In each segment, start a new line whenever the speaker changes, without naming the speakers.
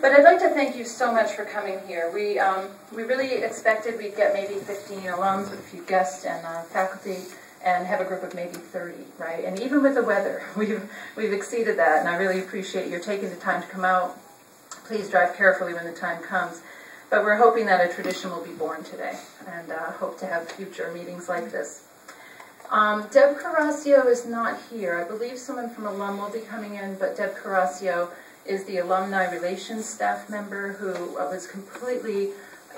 But I'd like to thank you so much for coming here. We really expected we'd get maybe 15 alums with a few guests and faculty, and have a group of maybe 30, right? And even with the weather, we've exceeded that, and I really appreciate your taking the time to come out. Please drive carefully when the time comes. But we're hoping that a tradition will be born today, and hope to have future meetings like this. Deb Carrasio is not here. I believe someone from Alum will be coming in, but Deb Carrasio is the alumni relations staff member who was completely,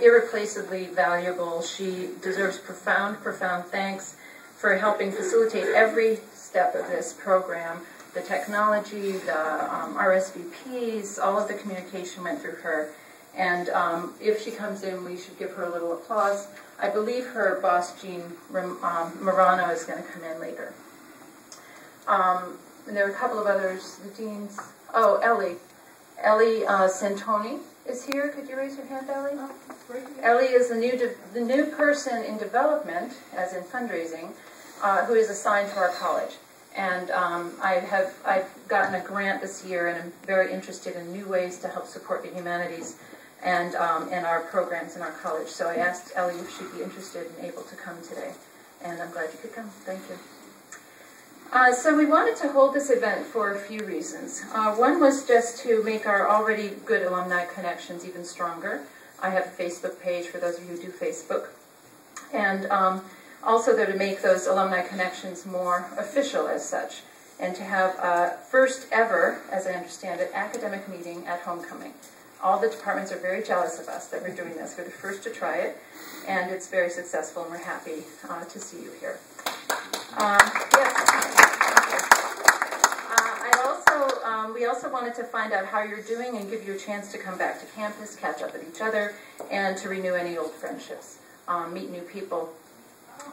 irreplaceably valuable. She deserves profound, profound thanks for helping facilitate every step of this program. The technology, the RSVPs, all of the communication went through her. And if she comes in, we should give her a little applause. I believe her boss, Jean Morano, is going to come in later. And there are a couple of others, the deans. Oh, Ellie. Ellie Santoni is here. Could you raise your hand, Ellie? Ellie is the new person in development, as in fundraising, who is assigned to our college. And I've gotten a grant this year, and I'm very interested in new ways to help support the humanities and our programs in our college. So I asked Ellie if she'd be interested and able to come today. And I'm glad you could come. Thank you. So we wanted to hold this event for a few reasons. One was just to make our already good alumni connections even stronger. I have a Facebook page for those of you who do Facebook. And also though to make those alumni connections more official as such, and to have a first ever, as I understand it, academic meeting at Homecoming. All the departments are very jealous of us that we're doing this. We're the first to try it, and it's very successful, and we're happy to see you here. We also wanted to find out how you're doing and give you a chance to come back to campus, catch up with each other, and to renew any old friendships, meet new people.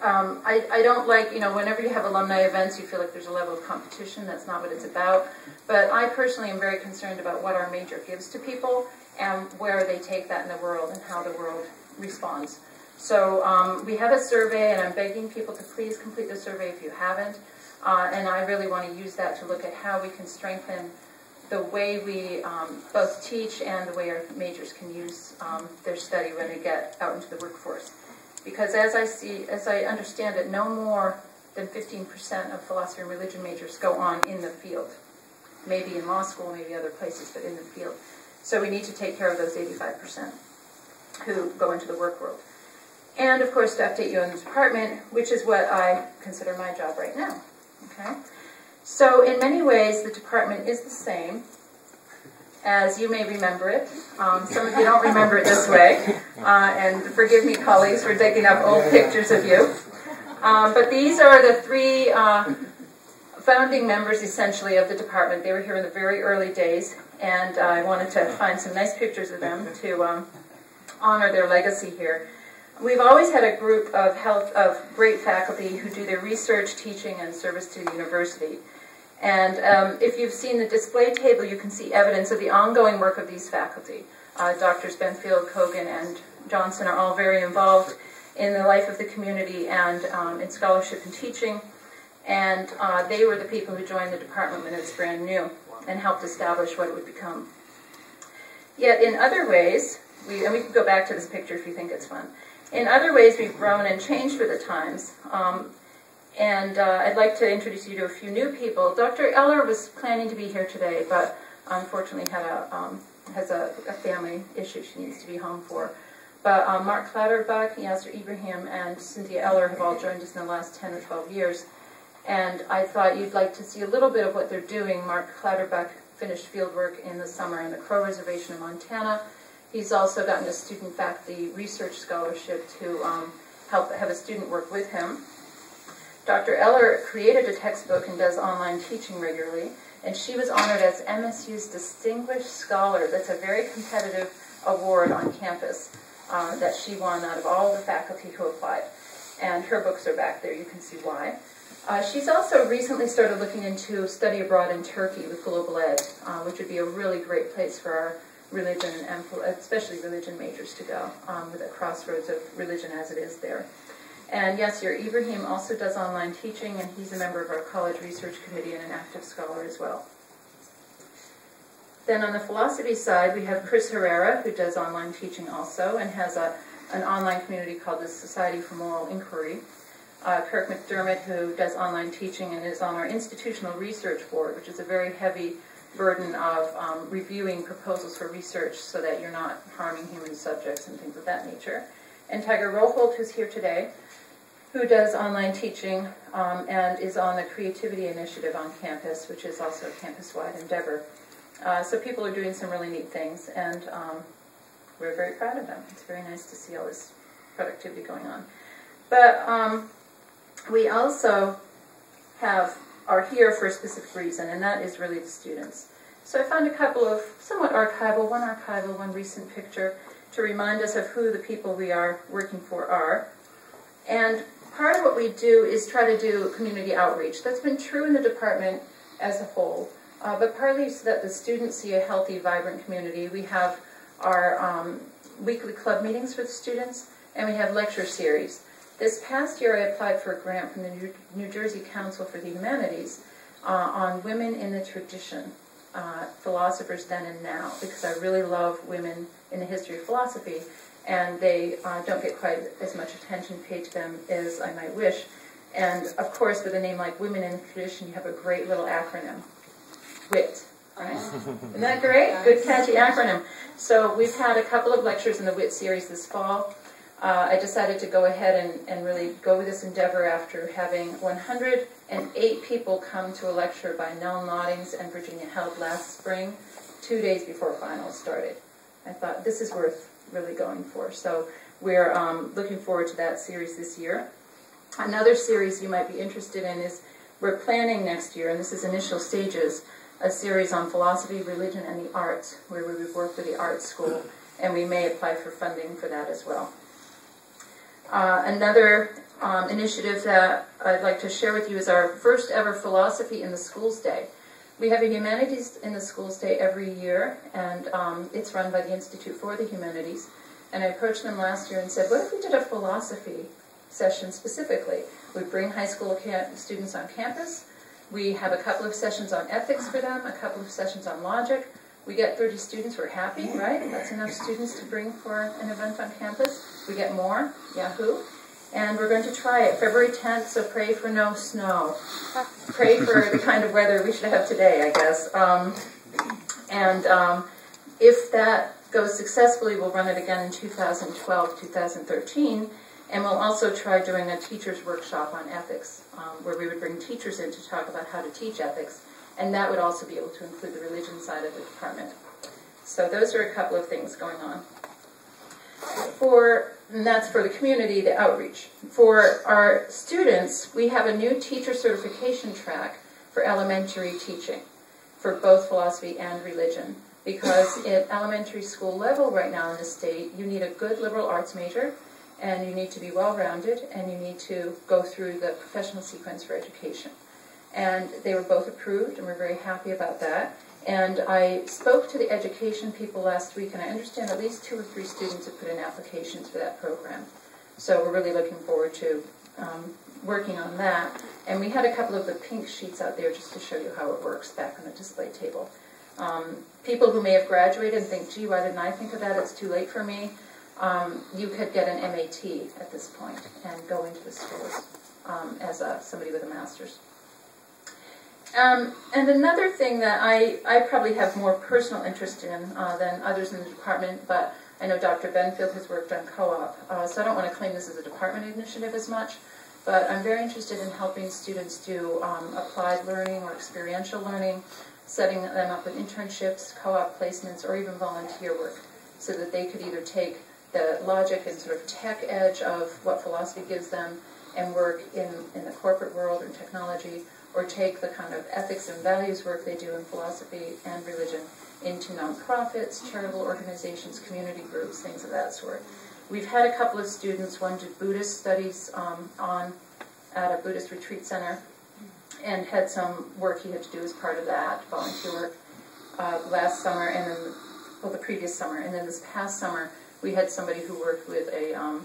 I don't like, whenever you have alumni events, you feel like there's a level of competition. That's not what it's about. But I personally am very concerned about what our major gives to people and where they take that in the world and how the world responds. So we have a survey, and I'm begging people to please complete the survey if you haven't. And I really want to use that to look at how we can strengthen the way we both teach and the way our majors can use their study when they get out into the workforce. Because as I understand it, no more than 15% of philosophy and religion majors go on in the field. Maybe in law school, maybe other places, but in the field. So we need to take care of those 85% who go into the work world. And of course to update you on the department, which is what I consider my job right now. Okay? So in many ways, the department is the same as you may remember it. Some of you don't remember it this way. And forgive me, colleagues, for digging up old pictures of you. But these are the three founding members, essentially, of the department. They were here in the very early days, and I wanted to find some nice pictures of them to honor their legacy here. We've always had a group of great faculty who do their research, teaching, and service to the university. And if you've seen the display table, you can see evidence of the ongoing work of these faculty. Drs. Benfield, Kogan, and Johnson are all very involved in the life of the community and in scholarship and teaching. And they were the people who joined the department when it was brand new and helped establish what it would become. Yet in other ways, and we can go back to this picture if you think it's fun. In other ways, we've grown and changed with the times. I'd like to introduce you to a few new people. Dr. Eller was planning to be here today, but unfortunately has a family issue she needs to be home for. But Mark Clatterbach, Yasser Ibrahim, and Cynthia Eller have all joined us in the last 10 or 12 years. And I thought you'd like to see a little bit of what they're doing. Mark Clatterbach finished field work in the summer in the Crow Reservation in Montana. He's also gotten a student faculty research scholarship to help have a student work with him. Dr. Eller created a textbook and does online teaching regularly, and she was honored as MSU's Distinguished Scholar. That's a very competitive award on campus that she won out of all the faculty who applied. And her books are back there. You can see why. She's also recently started looking into study abroad in Turkey with Global Ed, which would be a really great place for our religion, and especially religion majors to go, with a crossroads of religion as it is there. And Yasser Ibrahim also does online teaching, and he's a member of our college research committee and an active scholar as well. Then on the philosophy side, we have Chris Herrera, who does online teaching also, and has an online community called the Society for Moral Inquiry. Kirk McDermott, who does online teaching and is on our institutional research board, which is a very heavy burden of reviewing proposals for research so that you're not harming human subjects and things of that nature. And Tiger Roholt, who's here today, who does online teaching and is on the Creativity Initiative on campus, which is also a campus-wide endeavor. So people are doing some really neat things, and we're very proud of them. It's very nice to see all this productivity going on. But we also are here for a specific reason, and that is really the students. So I found a couple of somewhat archival, one recent picture to remind us of who the people we are working for are. And part of what we do is try to do community outreach. That's been true in the department as a whole, but partly so that the students see a healthy, vibrant community. We have our weekly club meetings for the students, and we have lecture series. This past year, I applied for a grant from the New Jersey Council for the Humanities on women in the tradition, philosophers then and now, because I really love women in the history of philosophy, and they don't get quite as much attention paid to them as I might wish. And of course, with a name like Women in the Tradition, you have a great little acronym, WIT. Right? Isn't that great? Good, catchy acronym. So we've had a couple of lectures in the WIT series this fall. I decided to go ahead and really go with this endeavor after having 108 people come to a lecture by Nell Noddings and Virginia held last spring, 2 days before finals started. I thought this is worth really going for. So we're looking forward to that series this year. Another series you might be interested in is we're planning next year, and this is initial stages, a series on philosophy, religion, and the arts, where we would work with the art school, and we may apply for funding for that as well. Another initiative that I'd like to share with you is our first ever Philosophy in the Schools Day. We have a Humanities in the Schools Day every year, and it's run by the Institute for the Humanities. And I approached them last year and said, what if we did a philosophy session specifically? We bring high school students on campus. We have a couple of sessions on ethics for them, a couple of sessions on logic. We get 30 students, we're happy, right? That's enough students to bring for an event on campus. We get more, yahoo. And we're going to try it February 10th, so pray for no snow. Pray for the kind of weather we should have today, I guess. If that goes successfully, we'll run it again in 2012, 2013. And we'll also try doing a teacher's workshop on ethics, where we would bring teachers in to talk about how to teach ethics. And that would also be able to include the religion side of the department. So those are a couple of things going on. And that's for the community, the outreach. For our students, we have a new teacher certification track for elementary teaching, for both philosophy and religion. Because at elementary school level right now in the state, you need a good liberal arts major, and you need to be well-rounded, and you need to go through the professional sequence for education. And they were both approved, and we're very happy about that. And I spoke to the education people last week, and I understand at least 2 or 3 students have put in applications for that program. So we're really looking forward to working on that. And we had a couple of the pink sheets out there just to show you how it works back on the display table. People who may have graduated and think, gee, why didn't I think of that? It's too late for me. You could get an MAT at this point and go into the schools as somebody with a master's. And another thing that I probably have more personal interest in than others in the department, but I know Dr. Benfield has worked on co-op, so I don't want to claim this as a department initiative as much, but I'm very interested in helping students do applied learning or experiential learning, setting them up with internships, co-op placements, or even volunteer work, so that they could either take the logic and sort of tech edge of what philosophy gives them and work in the corporate world or technology, or take the kind of ethics and values work they do in philosophy and religion into nonprofits, charitable organizations, community groups, things of that sort. We've had a couple of students, one did Buddhist studies at a Buddhist retreat center, and had some work he had to do as part of that, volunteer work, last summer, and then, well, the previous summer. And then this past summer, we had somebody who worked with a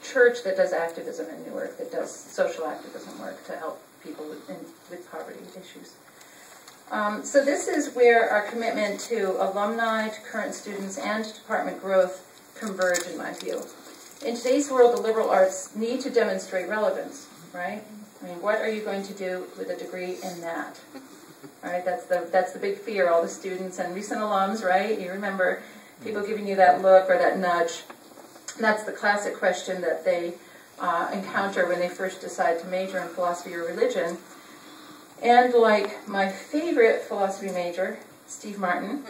church that does activism in Newark, that does social activism work to help people with poverty issues. So this is where our commitment to alumni, to current students, and to department growth converge, in my view. In today's world, the liberal arts need to demonstrate relevance, right? I mean, what are you going to do with a degree in that? All right, that's the big fear, all the students and recent alums, right? You remember people giving you that look or that nudge. That's the classic question that they encounter when they first decide to major in philosophy or religion. And like my favorite philosophy major, Steve Martin,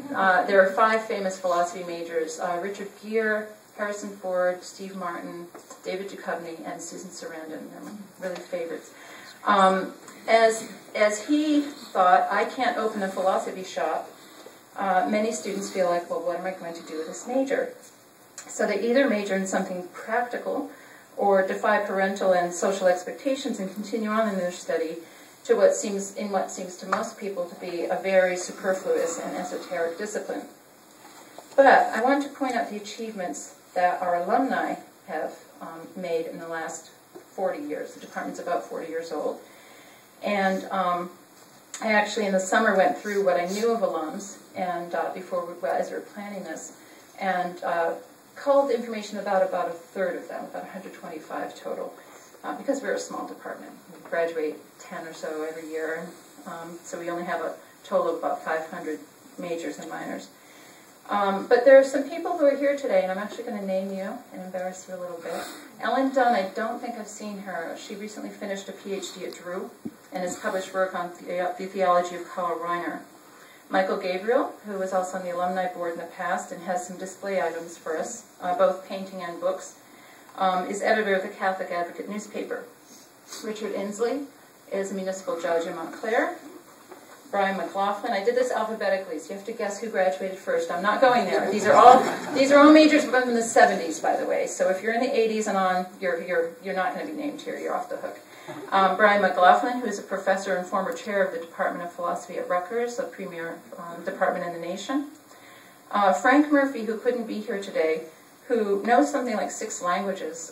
there are 5 famous philosophy majors, Richard Gere, Harrison Ford, Steve Martin, David Duchovny, and Susan Sarandon. They're really favorites. As he thought, I can't open a philosophy shop, many students feel like, well, what am I going to do with this major? So they either major in something practical or defy parental and social expectations and continue on in their study to what seems to most people to be a very superfluous and esoteric discipline. But I want to point out the achievements that our alumni have made in the last 40 years. The department's about 40 years old. And I actually, in the summer, went through what I knew of alums and as we were planning this, and culled information about a third of them, about 125 total, because we're a small department. We graduate 10 or so every year, so we only have a total of about 500 majors and minors. But there are some people who are here today, and I'm actually going to name you and embarrass you a little bit. Ellen Dunn, I don't think I've seen her. She recently finished a PhD at Drew and has published work on the theology of Karl Rahner. Michael Gabriel, who was also on the alumni board in the past and has some display items for us, both painting and books, is editor of the Catholic Advocate newspaper. Richard Inslee is a municipal judge in Montclair. Brian McLaughlin, I did this alphabetically, so you have to guess who graduated first. I'm not going there. These are all majors from the 70s, by the way. So if you're in the 80s and on, you're not going to be named here. You're off the hook. Brian McLaughlin, who is a professor and former chair of the Department of Philosophy at Rutgers, a premier department in the nation. Frank Murphy, who couldn't be here today, who knows something like 6 languages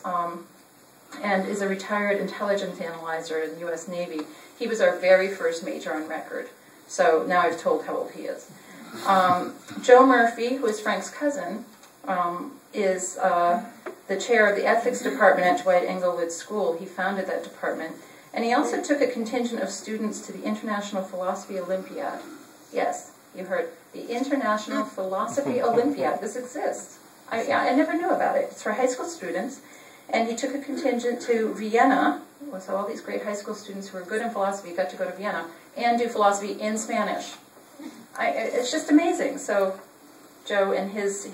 and is a retired intelligence analyzer in the U.S. Navy. He was our very first major on record. So now I've told how old he is. Joe Murphy, who is Frank's cousin, is the chair of the ethics department at Dwight Englewood School. He founded that department. And he also took a contingent of students to the International Philosophy Olympiad. Yes, you heard. The International Philosophy Olympiad. This exists. I never knew about it. It's for high school students. And he took a contingent to Vienna. So all these great high school students who were good in philosophy got to go to Vienna and do philosophy in Spanish. It's just amazing. So Joe and his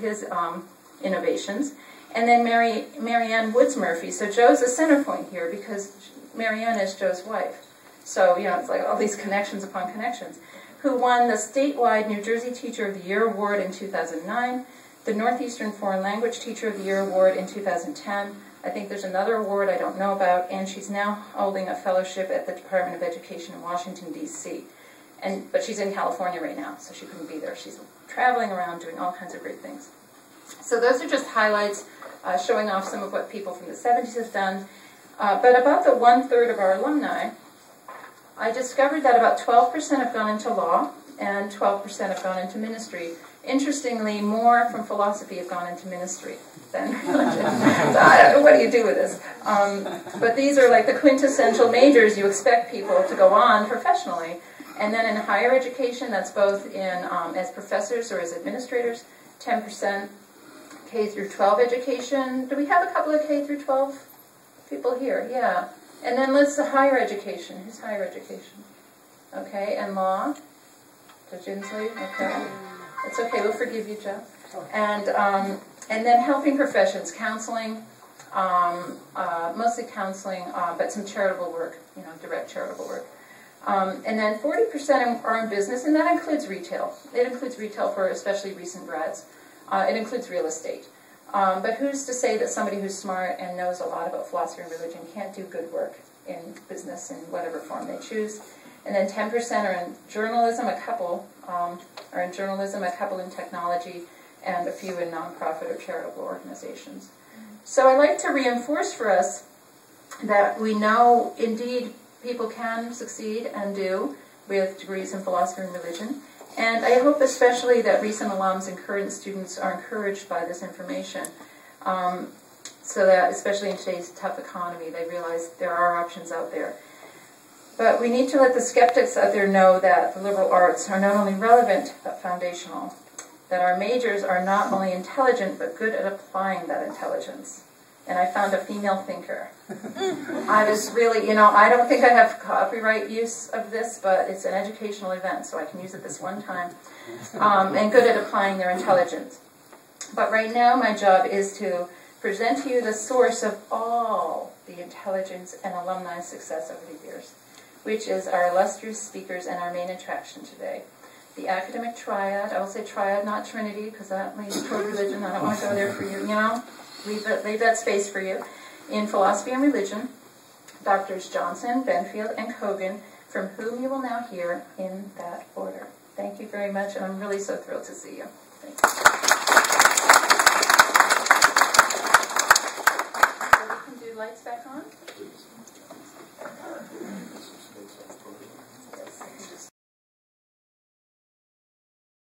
innovations. And then Marianne Woods Murphy. So Joe's a center point here because Marianne is Joe's wife. So, it's like all these connections upon connections. Who won the statewide New Jersey Teacher of the Year Award in 2009, the Northeastern Foreign Language Teacher of the Year Award in 2010. I think there's another award I don't know about, and she's now holding a fellowship at the Department of Education in Washington, D.C. But she's in California right now, so she couldn't be there. She's traveling around doing all kinds of great things. So those are just highlights showing off some of what people from the 70s have done. But about the 1/3 of our alumni, I discovered that about 12% have gone into law and 12% have gone into ministry. Interestingly, more from philosophy have gone into ministry than religion. So I don't know, what do you do with this? But these are like the quintessential majors you expect people to go on professionally. And then in higher education, that's both in as professors or as administrators, 10% K through 12 education. Do we have a couple of K through 12 people here? Yeah. And then let's higher education. Who's higher education? Okay, and law? Judge Inslee? Okay. It's okay, we'll forgive you, Joe. And then helping professions, counseling, mostly counseling, but some charitable work, direct charitable work. And then 40% are in business, and that includes retail. It includes retail for especially recent grads. It includes real estate. But who's to say that somebody who's smart and knows a lot about philosophy and religion can't do good work in business in whatever form they choose? And then 10% are in journalism, a couple in technology, and a few in nonprofit or charitable organizations. So I like to reinforce for us that we know, indeed, people can succeed and do, with degrees in philosophy and religion. And I hope especially that recent alums and current students are encouraged by this information, so that, especially in today's tough economy, they realize there are options out there. But we need to let the skeptics out there know that the liberal arts are not only relevant, but foundational. That our majors are not only intelligent, but good at applying that intelligence. And I found a female thinker. I was really, I don't think I have copyright use of this, but it's an educational event, so I can use it this one time. And good at applying their intelligence. But right now, my job is to present to you the source of all the intelligence and alumni success over the years, which is our illustrious speakers and our main attraction today. The academic triad, I will say triad, not trinity, because that leads toward religion. I don't want to go there for you, leave that space for you. In philosophy and religion, Doctors Johnson, Benfield, and Kogan, from whom you will now hear in that order. Thank you very much, and I'm really so thrilled to see you. Thank you. So we can do lights back on? Please.